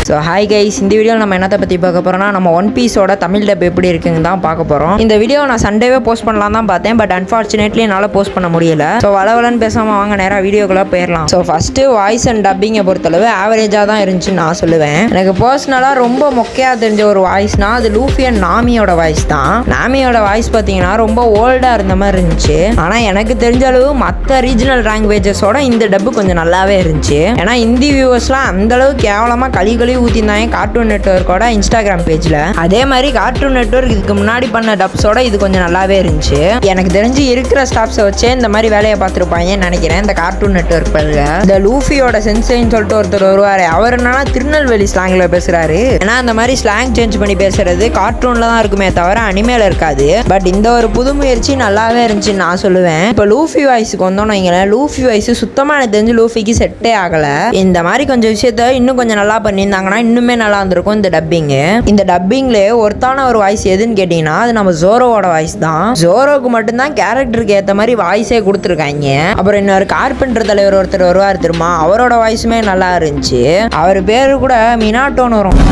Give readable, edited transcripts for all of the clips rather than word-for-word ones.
So hi guys, இந்த வீடியோவில் நம்ம என்னத்தை பற்றி பார்க்க போகிறோம்னா நம்ம ஒன் பீஸோட தமிழ் டப் எப்படி இருக்குன்னு தான் பார்க்க போகிறோம். இந்த வீடியோ நான் சண்டேவே போஸ்ட் பண்ணலாம் தான் பார்த்தேன், பட் அன்ஃபார்ச்சுனேட்லி என்னால் போஸ்ட் பண்ண முடியல. ஸோ வளவலன்னு பேசாமல் வாங்க நேராக வீடியோக்குள்ளே போயிடலாம். ஸோ ஃபஸ்ட்டு வாய்ஸ் அண்ட் டப்பிங்கை பொறுத்தளவு ஆவரேஜாக தான் இருந்துச்சுன்னு நான் சொல்லுவேன். எனக்கு பர்சனலாக ரொம்ப மொக்கையாக தெரிஞ்ச ஒரு வாய்ஸ்னா அது லூஃபி அண்ட் நாமியோட வாய்ஸ் தான். நாமியோட வாய்ஸ் பார்த்தீங்கன்னா ரொம்ப ஓல்டாக இருந்த மாதிரி இருந்துச்சு. ஆனால் எனக்கு தெரிஞ்ச அளவு மற்ற ரீஜனல் லாங்குவேஜஸோட இந்த டப்பு கொஞ்சம் நல்லாவே இருந்துச்சு. ஏன்னா ஹிந்தி வியூவர்ஸ்லாம் அந்தளவு கேவலமாக கழி ஊற்றிருந்தாங்க கார்ட்டூன் நெட்வொர்க்கோட இன்ஸ்டாகிராம் பேஜில். அதே மாதிரி கார்ட்டூன் நெட்வொர்க் இதுக்கு முன்னாடி பண்ண டப்ஸோட இது கொஞ்சம் நல்லாவே இருந்துச்சு. எனக்கு தெரிஞ்சு இருக்கிற ஸ்டாப்ஸை வச்சே இந்த மாதிரி வேலையை பார்த்துருப்பாங்கன்னு நினைக்கிறேன் இந்த கார்ட்டூன் நெட்வொர்க் பேருங்க. இந்த லூஃபியோட சென்சைன்னு சொல்லிட்டு ஒருத்தர் வருவார். அவர் என்னன்னா திருநெல்வேலி ஸ்லாங்கில் பேசுகிறாரு. ஏன்னா அந்த மாதிரி ஸ்லாங் சேஞ்ச் பண்ணி பேசுறது கார்ட்டூனில் தான் இருக்குமே தவிர அனிமேல இருக்காது. பட் இந்த ஒரு புது முயற்சி நல்லாவே இருந்துச்சுன்னு நான் சொல்லுவேன். இப்போ லூஃபி வாய்ஸுக்கு வந்தோம் வைங்களேன், லூஃபி வாய்ஸ் சுத்தமாக எனக்கு தெரிஞ்சு லூஃபிக்கு செட்டே ஆகலை. இந்த மாதிரி கொஞ்சம் விஷயத்த இன்னும் கொஞ்சம் நல்லா பண்ணியிருந்தாங்கன்னா இன்னுமே நல்லா இருந்திருக்கும் இந்த டப்பிங்கு. இந்த டப்பிங்லேயே ஒருத்தான ஒரு வாய்ஸ் எதுன்னு கேட்டிங்கன்னா அது நம்ம ஜோரோவோட வாய்ஸ் தான். ஜோரோக்கு மட்டும்தான் கேரக்டருக்கு ஏற்ற மாதிரி வாய்ஸே கொடுத்துருக்காங்க. அப்புறம் இன்னொரு கார்பெண்டர் தலைவர் ஒருத்தர் வருவார் தெரியுமா, அவரோட வாய்ஸுமே நல்லா இருந்துச்சு. அவர் பேரு கூட மினாட்டோன்னு வரும்.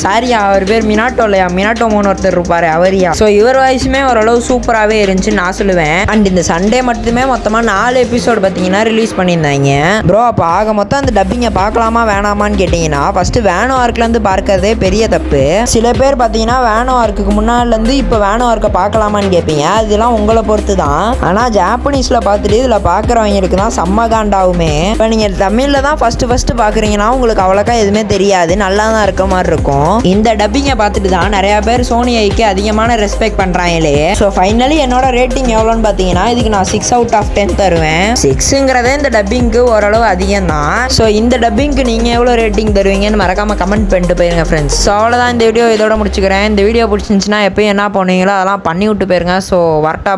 சாரியா, அவர் பேர் மினாட்டோ இல்லையா, மினாட்டோமோன்னு ஒருத்தர் இருப்பாரு அவரியா. ஸோ இவர் வாய்ஸுமே ஓரளவு சூப்பராகவே இருந்துச்சுன்னு நான் சொல்லுவேன். அண்ட் இந்த சண்டே மட்டுமே மொத்தமாக 4 எபிசோடு பார்த்தீங்கன்னா ரிலீஸ் பண்ணியிருந்தாங்க. ப்ரோ அப்போ ஆக மொத்தம் அந்த டப்பிங்கை பார்க்கலாமா வேணாமான்னு கேட்டிங்கன்னா ஃபஸ்ட்டு வேனோ ஆர்க்லேருந்து பார்க்கறதே பெரிய தப்பு. சில பேர் பார்த்தீங்கன்னா வேனோ ஆர்க்குக்கு முன்னாடிலேருந்து இப்போ வேனோ ஆர்க்கை பார்க்கலாமான்னு கேட்பீங்க. அதெல்லாம் உங்களை பொறுத்து தான். ஆனால் ஜாப்பனீஸில் பார்த்துட்டு இதில் பார்க்குறவங்களுக்கு தான் செம்ம காண்டாவுமே. இப்போ நீங்கள் தமிழில் தான் ஃபஸ்ட்டு பார்க்குறீங்கன்னா உங்களுக்கு அவ்வளோக்கா எதுவுமே தெரியாது, நல்லா தான் இருக்க மாதிரி இருக்கும். இந்த டப்பிங்கை பார்த்துட்டு தான் நிறைய பேர் சோனி ஐக்கு அதிகமான ரெஸ்பெக்ட் பண்றாங்களே. ஸோ ஃபைனலி என்னோட ரேட்டிங் எவ்வளோன்னு பார்த்தீங்கன்னா இதுக்கு நான் 6 out of 10 தருவேன். 6ங்கிறதே இந்த டப்பிங்க்கு ஓரளவு அதிகம் தான். ஸோ இந்த டப்பிங்க்கு நீங்கள் எவ்வளோ ரேட்டிங் தருவீங்கன்னு மறக்காம கமெண்ட் பண்ணிட்டு போயிருங்க ஃப்ரெண்ட்ஸ். ஸோ அவ்வளோதான், இந்த வீடியோ இதோட முடிச்சுக்கிறேன். இந்த வீடியோ பிடிச்சிருந்துச்சுன்னா எப்பயும் என்ன பண்ணுவீங்களோ அதெல்லாம் பண்ணி விட்டு போயிருங்க. ஸோ வரட்டா.